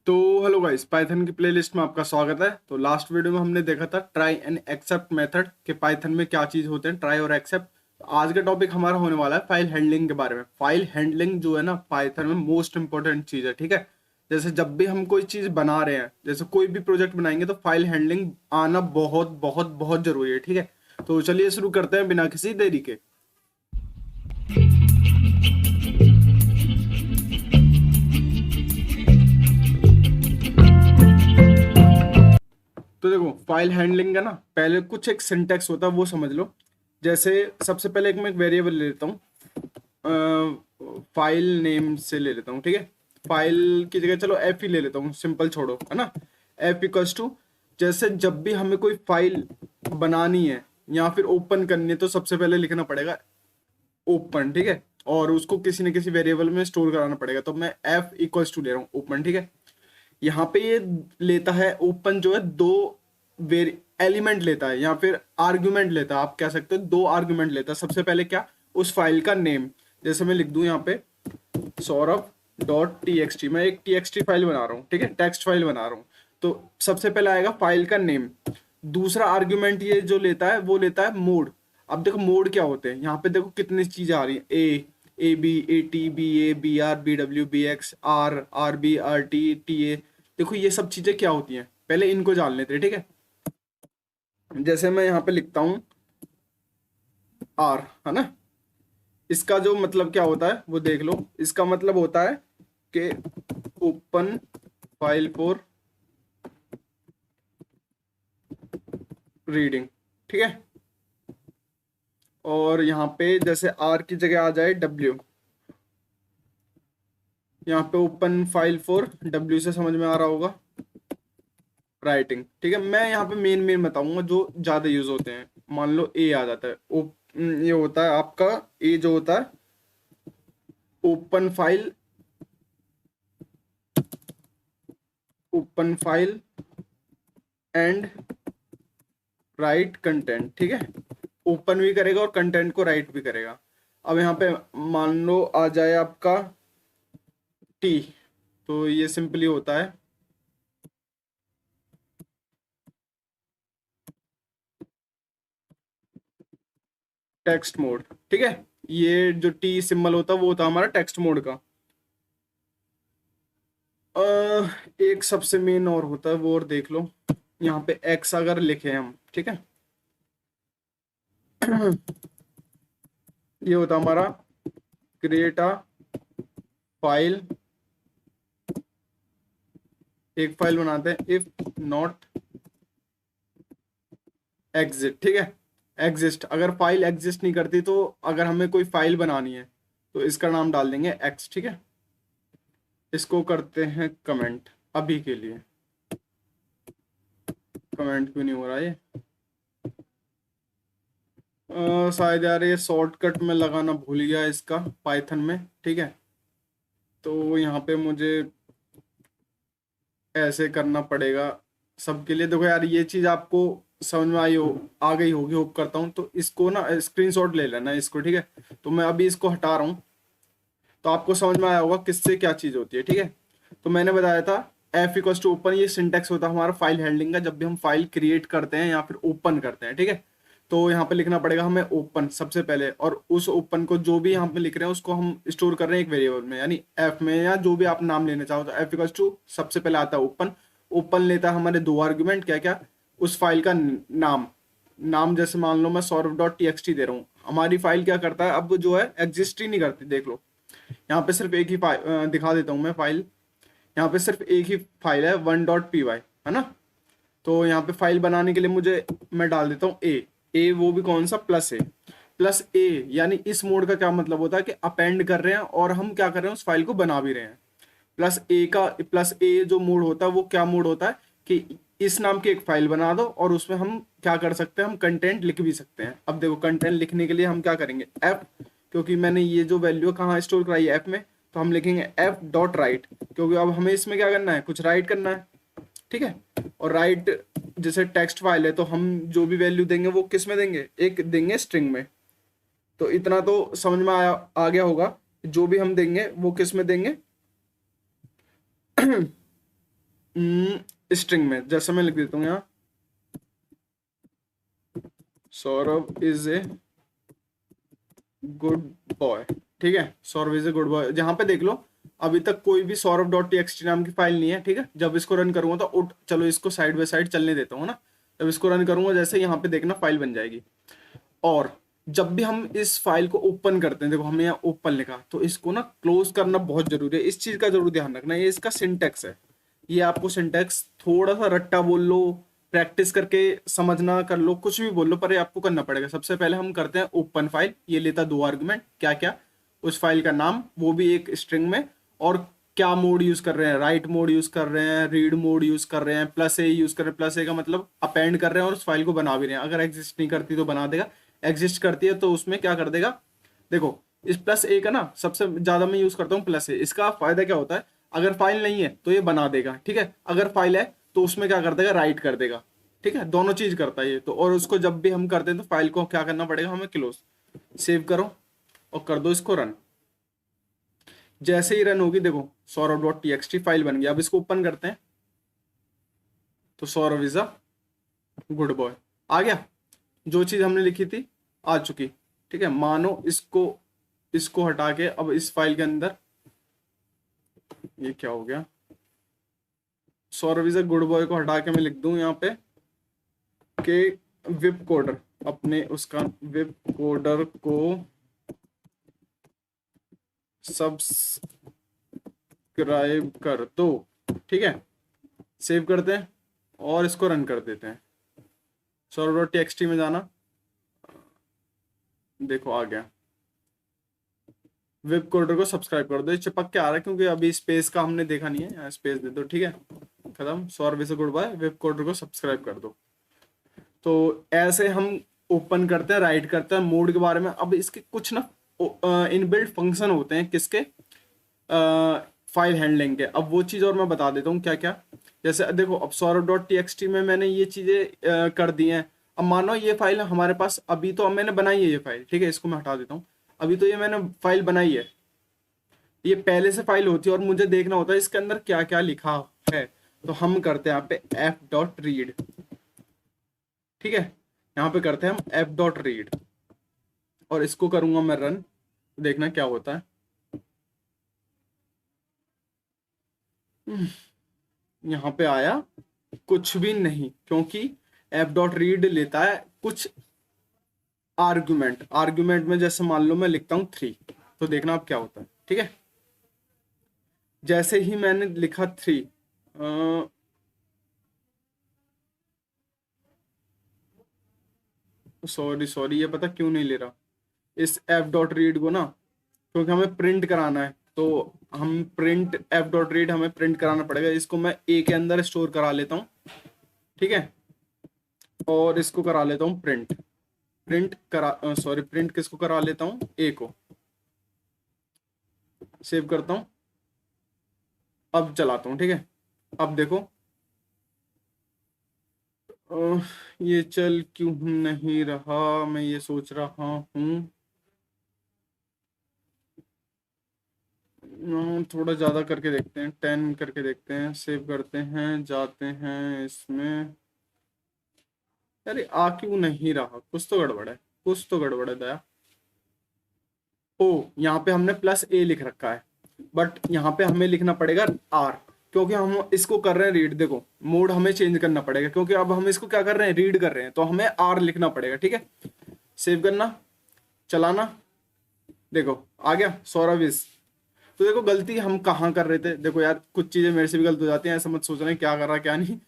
तो hello guys, Python की playlist में आपका स्वागत है। तो लास्ट वीडियो में हमने देखा था ट्राई एंड एक्सेप्ट मेथड के पाइथन में क्या चीज़ होते हैं, ट्राई और एक्सेप्ट। तो आज का टॉपिक हमारा होने वाला है फाइल हैंडलिंग के बारे में। फाइल हैंडलिंग जो है ना, पाइथन में मोस्ट इंपॉर्टेंट चीज़ है, ठीक है। जैसे जब भी हम कोई चीज़ बना रहे हैं, जैसे कोई भी प्रोजेक्ट बनाएंगे, तो फाइल हैंडलिंग आना बहुत बहुत बहुत जरूरी है, ठीक है। तो चलिए शुरू करते हैं बिना किसी देरी के। तो देखो, फाइल हैंडलिंग का ना पहले कुछ एक सिंटेक्स होता है, वो समझ लो। जैसे सबसे पहले मैं एक वेरिएबल ले लेता हूँ, फाइल नेम से ले लेता हूँ, ठीक है। फाइल की जगह चलो एफ ही ले लेता हूँ, सिंपल छोड़ो, है ना। एफ इक्वल्स टू, जैसे जब भी हमें कोई फाइल बनानी है या फिर ओपन करनी है, तो सबसे पहले लिखना पड़ेगा ओपन, ठीक है। और उसको किसी न किसी वेरिएबल में स्टोर कराना पड़ेगा, तो मैं एफ इक्वल्स टू ले रहा हूँ ओपन, ठीक है। यहाँ पे ये लेता है ओपन जो है, दो वेर एलिमेंट लेता है या फिर आर्ग्यूमेंट लेता है, आप कह सकते हो दो आर्ग्यूमेंट लेता है। सबसे पहले क्या, उस फाइल का नेम। जैसे मैं लिख दूं यहाँ पे Saurabh dot T X T, मैं एक टी एक्स टी फाइल बना रहा हूँ, ठीक है, टेक्स्ट फाइल बना रहा हूँ। तो सबसे पहले आएगा फाइल का नेम। दूसरा आर्ग्यूमेंट ये जो लेता है, वो लेता है मोड। अब देखो मोड क्या होते हैं, यहाँ पे देखो कितनी चीजें आ रही है, A B, A T, B A, B R, B W, B X, R, R B, R T, T A. देखो ये सब चीजें क्या होती हैं, पहले इनको जान लेते हैं, ठीक है। जैसे मैं यहाँ पे लिखता हूँ आर, है ना। इसका जो मतलब क्या होता है वो देख लो। इसका मतलब होता है कि ओपन फाइल फॉर रीडिंग, ठीक है। और यहाँ पे जैसे आर की जगह आ जाए डब्ल्यू, यहाँ पे ओपन फाइल फॉर डब्ल्यू से समझ में आ रहा होगा राइटिंग, ठीक है। मैं यहाँ पे मेन मेन बताऊंगा जो ज्यादा यूज होते हैं। मान लो ए आ जाता है, ये होता है आपका ए जो होता है open file, open file and right content, ठीक है। ओपन भी करेगा और कंटेंट को राइट भी करेगा। अब यहाँ पे मान लो आ जाए आपका टी, तो ये सिंपली होता है टेक्स्ट मोड, ठीक है। ये जो टी सिंबल होता है वो होता है हमारा टेक्स्ट मोड का। एक सबसे मेन और होता है वो, और देख लो। यहाँ पे एक्स अगर लिखे हम, ठीक है, ये होता है हमारा क्रिएट अ फाइल। एक फाइल बनाते हैं, इफ नॉट एग्जिट, ठीक है। एग्जिस्ट, अगर फाइल एग्जिस्ट नहीं करती, तो अगर हमें कोई फाइल बनानी है तो इसका नाम डाल देंगे एक्स, ठीक है। इसको करते हैं कमेंट अभी के लिए। कमेंट क्यों नहीं हो रहा ये, शायद यार ये शॉर्टकट में लगाना भूल गया इसका पाइथन में, ठीक है। तो यहाँ पे मुझे ऐसे करना पड़ेगा सबके लिए। देखो यार, ये चीज आपको समझ में आई हो, आ गई होगी होप करता हूँ। तो इसको ना स्क्रीनशॉट ले लेना इसको, ठीक है। तो मैं अभी इसको हटा रहा हूँ, तो आपको समझ में आया होगा किससे क्या चीज होती है, ठीक है। तो मैंने बताया था एफ इक्वल्स टू ओपन, ये सिंटेक्स होता है हमारा फाइल हैंडलिंग का, जब भी हम फाइल क्रिएट करते हैं या फिर ओपन करते हैं, ठीक है। तो यहाँ पे लिखना पड़ेगा हमें ओपन सबसे पहले, और उस ओपन को जो भी यहाँ पे लिख रहे हैं उसको हम स्टोर कर रहे हैं एक वेरिएबल में, यानी एफ में, या जो भी आप नाम लेना चाहो। तो एफ इक्वल्स टू सबसे पहले आता है ओपन। ओपन लेता है हमारे दो आर्ग्यूमेंट, क्या क्या, उस फाइल का नाम। नाम जैसे मान लो मैं Saurabh dot T X T दे रहा हूँ, हमारी फाइल क्या करता है अब जो है एग्जिस्ट ही नहीं करती, देख लो। यहाँ पे सिर्फ एक ही फाइल दिखा देता हूँ मैं फाइल। यहाँ पे सिर्फ एक ही फाइल है, वन डॉट पी वाई, है ना। तो यहाँ पे फाइल बनाने के लिए मुझे, मैं डाल देता हूँ ए वो भी कौन सा, प्लस ए। प्लस ए यानी इस मोड का क्या मतलब होता है कि अपेंड कर रहे हैं और हम क्या कर रहे हैं, उस फाइल को बना भी रहे हैं। प्लस ए का, प्लस ए जो मोड होता है वो क्या मोड होता है कि इस नाम की एक फाइल बना दो और उसमें हम क्या कर सकते हैं, हम कंटेंट लिख भी सकते हैं। अब देखो कंटेंट लिखने के लिए हम क्या करेंगे, एफ, क्योंकि मैंने ये जो वैल्यू कहाँ स्टोर कराई है, एफ में, तो हम लिखेंगे एफ डॉट राइट, क्योंकि अब हमें इसमें क्या करना है, कुछ राइट करना है, ठीक है। और राइट जैसे टेक्स्ट फाइल है, तो हम जो भी वैल्यू देंगे वो किस में देंगे, एक देंगे स्ट्रिंग में। तो इतना तो समझ में आ गया होगा, जो भी हम देंगे वो किस में देंगे स्ट्रिंग में, जैसे मैं लिख देता हूँ यहाँ, Saurabh is a good boy. ठीक है, Saurabh is a good boy. जहां पे देख लो अभी तक कोई भी सौरभ डॉट टीएक्सटी नाम की फाइल नहीं है। ठीक है, जब इसको रन करूंगा तो चलो इसको साइड बाय साइड चलने देता हूँ ना। जब इसको रन करूंगा जैसे यहाँ पे देखना फाइल बन जाएगी। और जब भी हम इस फाइल को ओपन करते हैं, देखो हमने यहाँ ओपन लिखा, तो इसको ना क्लोज करना बहुत जरूरी है। इस चीज का जरूर ध्यान रखना, ये इसका सिंटेक्स है। ये आपको सिंटेक्स थोड़ा सा रट्टा बोल लो, प्रैक्टिस करके समझना कर लो, कुछ भी बोल लो, पर ये आपको करना पड़ेगा। सबसे पहले हम करते हैं ओपन फाइल। ये लेता 2 आर्गुमेंट, क्या क्या, उस फाइल का नाम, वो भी एक स्ट्रिंग में, और क्या मोड यूज कर रहे हैं, राइट मोड यूज कर रहे हैं, रीड मोड यूज कर रहे हैं, प्लस ए यूज कर रहे हैं। प्लस ए का मतलब अपेंड कर रहे हैं और उस फाइल को बना भी रहे हैं। अगर एग्जिस्ट नहीं करती तो बना देगा, एग्जिस्ट करती है तो उसमें क्या कर देगा। देखो इस प्लस ए का ना सबसे ज्यादा मैं यूज करता हूँ प्लस ए। इसका फायदा क्या होता है, अगर फाइल नहीं है तो ये बना देगा। ठीक है, अगर फाइल है तो उसमें क्या कर देगा, राइट कर देगा। ठीक है, दोनों चीज करता है ये तो। और उसको जब भी हम करते हैं तो फाइल को क्या करना पड़ेगा हमें, क्लोज, सेव करो और कर दो इसको रन। जैसे ही रन होगी देखो सौरभ डॉट टीएक्सटी फाइल बन गया। अब इसको ओपन करते हैं तो Saurabh is a good boy आ गया। जो चीज हमने लिखी थी आ चुकी। ठीक है, मानो इसको हटा के अब इस फाइल के अंदर ये क्या हो गया, Saurabh is a good boy को हटा के मैं लिख दूं यहाँ पे कि वेब कोडर, अपने उसका वेब कोडर को सब्सक्राइब कर दो। ठीक है, सेव करते हैं और इसको रन कर देते हैं। सौरभ डॉट टीएक्सटी में जाना, देखो आ गया, वेब कोडर को सब्सक्राइब कर दो। ये चिपक के आ रहा है क्योंकि अभी स्पेस का हमने देखा नहीं है, यहाँ स्पेस दे दो। ठीक है, खत्म, Saurabh is a good boy, web coder को सब्सक्राइब कर दो। तो ऐसे हम ओपन करते हैं, राइट करते हैं मोड के बारे में। अब इसके कुछ ना इनबिल्ट फंक्शन होते हैं, किसके, फाइल हैंडलिंग के। अब वो चीज़ और मैं बता देता हूँ क्या क्या। जैसे देखो अब सौरभ डॉट टीएक्सटी में मैंने ये चीज़ें कर दी हैं। अब मानो ये फाइल हमारे पास अभी तो, अब मैंने बनाई है ये फाइल। ठीक है, इसको मैं हटा देता हूँ। अभी तो ये मैंने फाइल बनाई है, ये पहले से फाइल होती है और मुझे देखना होता है इसके अंदर क्या क्या लिखा है। तो हम करते हैं यहाँ पे एफ डॉट रीड। ठीक है, यहाँ पे करते हैं हम एफ डॉट रीड और इसको करूंगा मैं रन, देखना क्या होता है। यहाँ पे आया कुछ भी नहीं, क्योंकि एफ डॉट रीड लेता है कुछ आर्ग्यूमेंट में। जैसे मान लो मैं लिखता हूँ 3, तो देखना अब क्या होता है। ठीक है, जैसे ही मैंने लिखा 3, सॉरी ये पता क्यों नहीं ले रहा इस एफ डॉट रीड को ना, क्योंकि हमें प्रिंट कराना है। तो हम प्रिंट एफ डॉट रीड हमें प्रिंट कराना पड़ेगा। इसको मैं ए के अंदर स्टोर करा लेता हूँ। ठीक है, और इसको करा लेता हूँ प्रिंट किसको करा लेता हूँ, ए को। सेव करता हूँ, अब चलाता हूँ। ठीक है, अब देखो ये चल क्यों नहीं रहा, मैं ये सोच रहा हूँ। थोड़ा ज़्यादा करके देखते हैं, 10 करके देखते हैं। सेव करते हैं, जाते हैं इसमें। अरे आ क्यों नहीं रहा, कुछ तो गड़बड़ है, कुछ तो गड़बड़ है दया। ओ यहाँ पे हमने प्लस ए लिख रखा है, बट यहाँ पे हमें लिखना पड़ेगा आर, क्योंकि हम इसको कर रहे हैं रीड। देखो मोड हमें चेंज करना पड़ेगा, क्योंकि अब हम इसको क्या कर रहे हैं, रीड कर रहे हैं, तो हमें आर लिखना पड़ेगा। ठीक है, सेव करना, चलाना, देखो आ गया सौरभ इस। तो देखो गलती हम कहाँ कर रहे थे, देखो यार कुछ चीजें मेरे से भी गलत हो जाती हैं, ऐसा मत सोच रहे हैं क्या कर रहा क्या नहीं।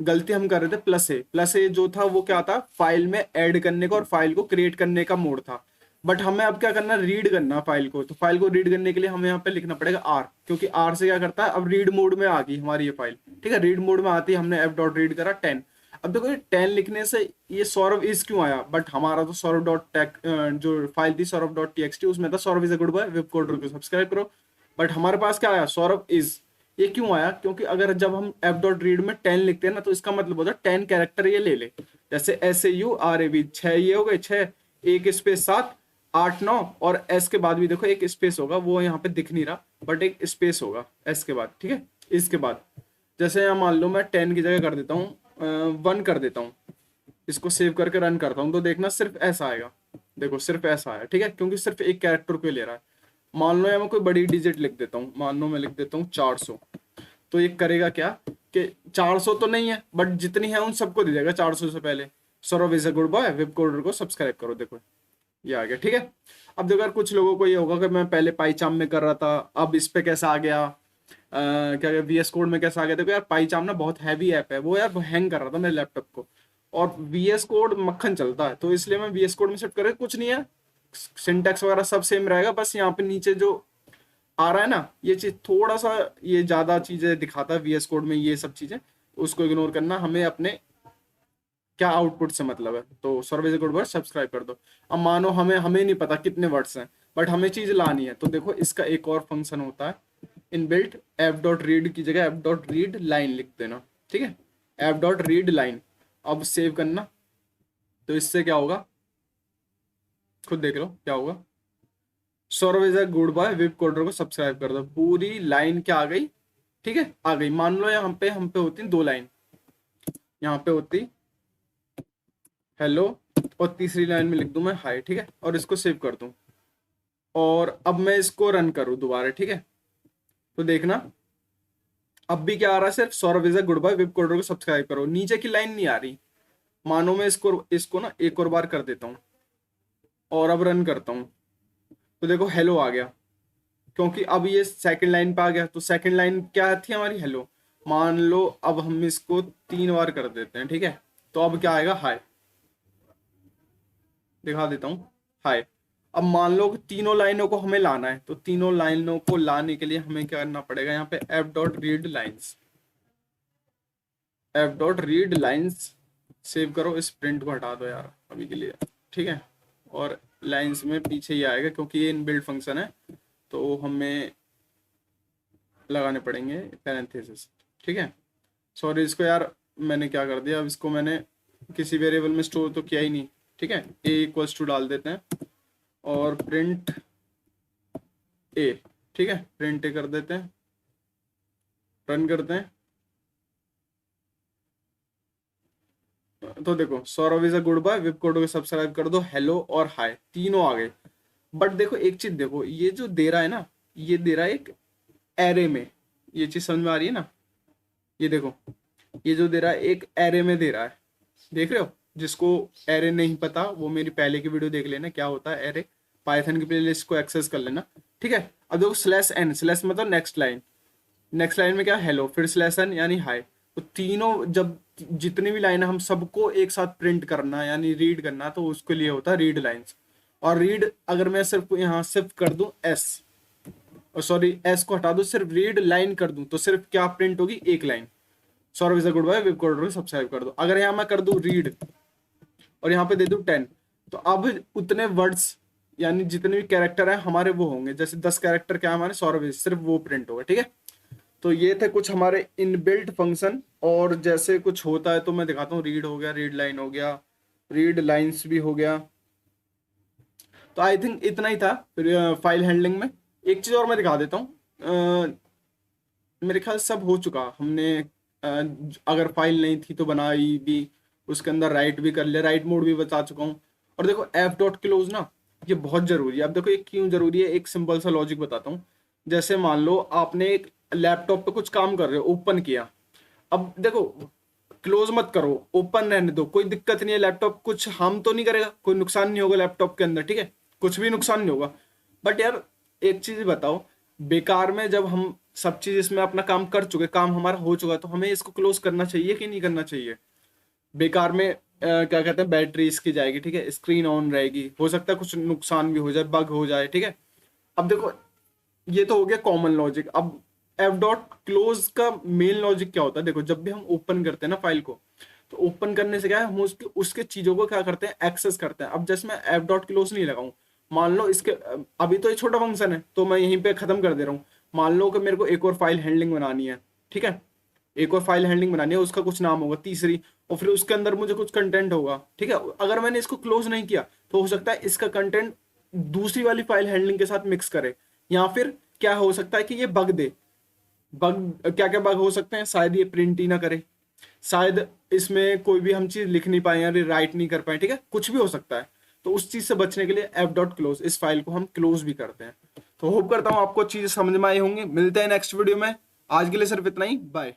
गलती हम कर रहे थे प्लस ए जो था वो क्या था, फाइल में ऐड करने का और फाइल को क्रिएट करने का मोड था। बट हमें अब क्या करना, रीड करना फाइल को। तो फाइल को रीड करने के लिए हमें यहाँ पे लिखना पड़ेगा आर, क्योंकि आर से क्या करता है, अब रीड मोड में आ गई हमारी ये फाइल। ठीक है, रीड मोड में आती है, हमने एफ डॉट रीड करा 10। अब देखो ये 10 लिखने से ये सौरभ इज क्यों आया, बट हमारा तो सौरभ डॉट टेक जो फाइल थी सौरभ डॉट टीएक्सटी, उसमें था Saurabh is a good boy, web coder को सब्सक्राइब करो। बट हमारे पास क्या आया, सौरभ इज। ये क्यों आया, क्योंकि अगर जब हम एफ डॉट रीड में 10 लिखते हैं ना, तो इसका मतलब होता है 10 कैरेक्टर ये ले ले। जैसे SAURAV 6 ये हो गए, 6 एक स्पेस 7 8 9, और एस के बाद भी देखो एक स्पेस होगा, वो यहाँ पे दिख नहीं रहा, बट एक स्पेस होगा एस के बाद। ठीक है, इसके बाद जैसे यहाँ मान लो मैं 10 की जगह कर देता हूँ 1 कर देता हूँ, इसको सेव करके रन करता हूँ, तो देखना सिर्फ ऐसा आएगा। देखो सिर्फ ऐसा आया, ठीक है, क्योंकि सिर्फ एक कैरेक्टर को ही ले रहा है। मान लो या मैं कोई बड़ी डिजिट लिख देता हूँ, मान लो मैं लिख देता हूँ 400, तो ये करेगा क्या कि 400 तो नहीं है बट जितनी है उन सबको दे देगा 400 से पहले। Saurabh is a good boy, web coder को सब्सक्राइब करो। देखो ये आ गया, ठीक है। अब देखो यार कुछ लोगों को ये होगा कि मैं पहले पाईचाम में कर रहा था, अब इस पे कैसा आ गया, क्या VS कोड में कैसा आ गया। देखो यार पाईचाम ना बहुत हैवी ऐप है, वो यार हैंग कर रहा था मेरे लैपटॉप को, और VS कोड मक्खन चलता है, तो इसलिए मैं VS कोड में शिफ्ट करके, कुछ नहीं है, सिंटैक्स वगैरह सब सेम रहेगा, बस यहाँ पे नीचे जो आ रहा है ना ये चीज थोड़ा सा ये ज्यादा चीजें दिखाता है VS कोड में, ये सब चीजें उसको इग्नोर करना, हमें अपने क्या आउटपुट से मतलब है। तो सर्विस गुड वर्ड सब्सक्राइब कर दो। अब मानो हमें हमें नहीं पता कितने वर्ड्स हैं, बट हमें चीज लानी है, तो देखो इसका एक और फंक्शन होता है इनबिल्ट, एफ डॉट रीड की जगह एफ डॉट रीड लाइन लिख देना, ठीक है, एफ डॉट रीड लाइन। अब सेव करना, तो इससे क्या होगा खुद देख लो क्या होगा। Saurabh is a good boy, web coder को सब्सक्राइब कर दो, पूरी लाइन क्या आ गई, ठीक है आ गई। मान लो यहाँ पे हम पे होती 2 लाइन, यहाँ पे होती हेलो, और तीसरी लाइन में लिख दूं मैं हाय, ठीक है, और इसको सेव कर दूं, और अब मैं इसको रन करूं दोबारा, ठीक है, तो देखना अब भी क्या आ रहा है, सिर्फ Saurabh is a good boy, web coder को सब्सक्राइब करो, नीचे की लाइन नहीं आ रही। मानो मैं इसको इसको ना एक और बार कर देता हूँ और अब रन करता हूँ, तो देखो हेलो आ गया, क्योंकि अब ये सेकंड लाइन पे आ गया। तो सेकंड लाइन क्या थी हमारी, हेलो। मान लो अब हम इसको 3 बार कर देते हैं, ठीक है, तो अब क्या आएगा, हाय, दिखा देता हूँ, हाय। अब मान लो कि तीनों लाइनों को हमें लाना है, तो तीनों लाइनों को लाने के लिए हमें क्या करना पड़ेगा, यहाँ पे F dot read lines, F dot read lines save करो, इस प्रिंट को हटा दो यार अभी के लिए, ठीक है, और लाइन्स में पीछे ही आएगा क्योंकि ये इनबिल्ट फंक्शन है, तो हमें लगाने पड़ेंगे पैरेंथेसिस, ठीक है। सॉरी इसको यार मैंने क्या कर दिया, अब इसको मैंने किसी वेरिएबल में स्टोर तो किया ही नहीं, ठीक है, ए इक्वल्स टू डाल देते हैं और प्रिंट ए, ठीक है, प्रिंट ए कर देते हैं, रन करते हैं, तो देखो Saurabh is a good boy, web code को सब्सक्राइब कर दो, हेलो और हाय तीनों आ गए। बट देखो एक चीज देखो, ये जो दे रहा है ना, ये दे रहा है एक एरे में, ये चीज समझ में आ रही है ना, ये देखो ये जो दे रहा है एक एरे में दे रहा है, देख रहे हो। जिसको एरे नहीं पता वो मेरी पहले की वीडियो देख लेना, क्या होता है एरे, पाइथन की प्लेलिस्ट को एक्सेस कर लेना, ठीक है। अब देखो स्लैश एन, स्लैश मतलब नेक्स्ट लाइन, नेक्स्ट लाइन में क्या हेलो, फिर स्लैश एन यानी हाय, तो तीनों जब जितनी भी लाइन है हम सबको एक साथ प्रिंट करना यानी रीड करना, तो उसके लिए होता है रीड लाइंस। और रीड अगर मैं सिर्फ यहाँ शिफ्ट कर दूं एस, और सॉरी एस को हटा दूं, सिर्फ रीड लाइन कर दूं, तो सिर्फ क्या प्रिंट होगी, एक line, Saurabh is a good boy, web coder को सब्सक्राइब कर दो। अगर यहाँ मैं कर दूं रीड और यहाँ पे दे दूं 10, तो अब उतने वर्ड्स यानी जितने भी कैरेक्टर हैं हमारे वो होंगे, जैसे 10 कैरेक्टर क्या हमारे सौरभ, सिर्फ वो प्रिंट होगा, ठीक है। तो ये थे कुछ हमारे इनबिल्ट फंक्शन, और जैसे कुछ होता है तो मैं दिखाता हूँ, रीड हो गया, रीड लाइन हो गया, रीड लाइंस भी हो गया। तो आई थिंक इतना ही था फाइल हैंडलिंग में। एक चीज और मैं दिखा देता हूँ, मेरे ख्याल सब हो चुका हमने, अगर फाइल नहीं थी तो बनाई भी, उसके अंदर राइट भी कर लिया, राइट मोड भी बता चुका हूँ। और देखो एफ डॉट क्लोज ना, ये बहुत जरूरी है। अब देखो ये क्यों जरूरी है, एक सिंपल सा लॉजिक बताता हूँ। जैसे मान लो आपने एक लैपटॉप पे कुछ काम कर रहे हो, ओपन किया, अब देखो क्लोज मत करो, ओपन रहने दो, कोई दिक्कत नहीं है, लैपटॉप कुछ हार्म तो नहीं करेगा, कोई नुकसान नहीं होगा लैपटॉप के अंदर, ठीक है, कुछ भी नुकसान नहीं होगा। बट यार एक चीज बताओ, बेकार में जब हम सब चीज इसमें अपना काम कर चुके, काम हमारा हो चुका, तो हमें इसको क्लोज करना चाहिए कि नहीं करना चाहिए। बेकार में क्या कहते हैं, बैटरी इसकी जाएगी, ठीक है, स्क्रीन ऑन रहेगी, हो सकता है कुछ नुकसान भी हो जाए, बग हो जाए, ठीक है। अब देखो ये तो हो गया कॉमन लॉजिक। अब एफ डॉट क्लोज का मेन लॉजिक क्या होता है, देखो जब भी हम ओपन करते हैं ना फाइल को, तो ओपन करने से क्या है, हम उसके उसके चीजों को क्या करते हैं, एक्सेस करते हैं। अब जैसे मैं एफ डॉट क्लोज नहीं लगाऊं, मान लो इसके अभी तो ये छोटा फंक्शन है तो मैं यहीं पे खत्म कर दे रहा हूँ। मान लो कि मेरे को एक और फाइल हैंडलिंग बनानी है, ठीक है, एक और फाइल हैंडलिंग बनानी है, उसका कुछ नाम होगा तीसरी, और फिर उसके अंदर मुझे कुछ कंटेंट होगा, ठीक है। अगर मैंने इसको क्लोज नहीं किया तो हो सकता है इसका कंटेंट दूसरी वाली फाइल हैंडलिंग के साथ मिक्स करे, या फिर क्या हो सकता है कि ये बग दे, बग क्या क्या बग हो सकते हैं, शायद ये प्रिंट ही ना करे, शायद इसमें कोई भी हम चीज लिख नहीं पाए या राइट नहीं कर पाए, ठीक है, कुछ भी हो सकता है। तो उस चीज से बचने के लिए f.close इस फाइल को हम क्लोज भी करते हैं। तो होप करता हूँ आपको चीजें समझ में आई होंगी। मिलते हैं नेक्स्ट वीडियो में, आज के लिए सिर्फ इतना ही, बाय।